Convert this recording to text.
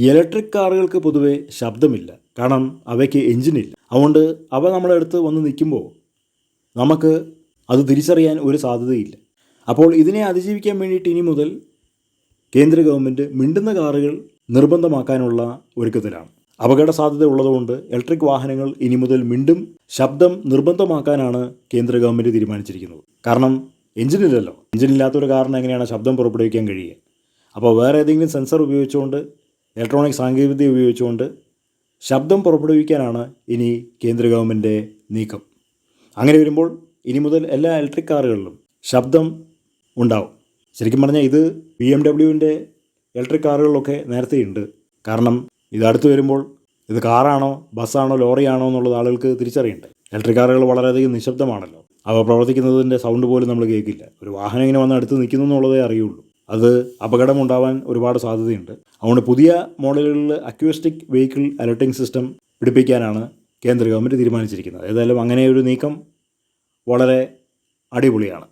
Electric കാറുകൾക്ക് പൊതുവെ ശബ്ദമില്ല. കാരണം അവയ്ക്ക് എഞ്ചിനില്ല. അതുകൊണ്ട് അവ നമ്മളെ അടുത്ത് വന്ന് നിൽക്കുമ്പോൾ നമുക്ക് അത് തിരിച്ചറിയാൻ ഒരു സാധ്യതയില്ല. അപ്പോൾ ഇതിനെ അതിജീവിക്കാൻ വേണ്ടിയിട്ട് ഇനി മുതൽ കേന്ദ്ര ഗവൺമെൻറ് മിണ്ടുന്ന കാറുകൾ നിർബന്ധമാക്കാനുള്ള ഒരുക്കത്തിലാണ്. അപകട സാധ്യത ഉള്ളതുകൊണ്ട് ഇലക്ട്രിക് വാഹനങ്ങൾ ഇനി മുതൽ മിണ്ടും ശബ്ദം നിർബന്ധമാക്കാനാണ് കേന്ദ്ര ഗവൺമെൻറ് തീരുമാനിച്ചിരിക്കുന്നത്. കാരണം എഞ്ചിനില്ലല്ലോ. എഞ്ചിനില്ലാത്തൊരു കാറിന് എങ്ങനെയാണ് ശബ്ദം പുറപ്പെടുവിക്കാൻ കഴിയുക? അപ്പോൾ വേറെ ഏതെങ്കിലും സെൻസർ ഉപയോഗിച്ചുകൊണ്ട്, ഇലക്ട്രോണിക് സാങ്കേതികവിദ്യ ഉപയോഗിച്ചുകൊണ്ട് ശബ്ദം പുറപ്പെടുവിക്കാനാണ് ഇനി കേന്ദ്ര ഗവൺമെൻറ് നീക്കം. അങ്ങനെ വരുമ്പോൾ ഇനി മുതൽ എല്ലാ ഇലക്ട്രിക് കാറുകളിലും ശബ്ദം ഉണ്ടാവും. ശരിക്കും പറഞ്ഞാൽ ഇത് BMW ഇലക്ട്രിക് കാറുകളിലൊക്കെ നേരത്തെ ഉണ്ട്. കാരണം ഇത് അടുത്ത് വരുമ്പോൾ ഇത് കാറാണോ ബസ്സാണോ ലോറിയാണോ എന്നുള്ളത് ആളുകൾക്ക് തിരിച്ചറിയണ്ടേ. ഇലക്ട്രിക് കാറുകൾ വളരെയധികം നിശബ്ദമാണല്ലോ. അവ പ്രവർത്തിക്കുന്നതിൻ്റെ സൗണ്ട് പോലും നമ്മൾ കേൾക്കില്ല. ഒരു വാഹനം ഇങ്ങനെ വന്ന് അടുത്ത് നിൽക്കുന്നു എന്നുള്ളതേ അറിയുള്ളൂ. അത് അപകടമുണ്ടാവാൻ ഒരുപാട് സാധ്യതയുണ്ട്. അതുകൊണ്ട് പുതിയ മോഡലുകളിൽ അക്യൂസ്റ്റിക് വെഹിക്കിൾ അലർട്ടിംഗ് സിസ്റ്റം പിടിപ്പിക്കാനാണ് കേന്ദ്ര ഗവൺമെൻറ് തീരുമാനിച്ചിരിക്കുന്നത്. ഏതായാലും അങ്ങനെ ഒരു നീക്കം വളരെ അടിപൊളിയാണ്.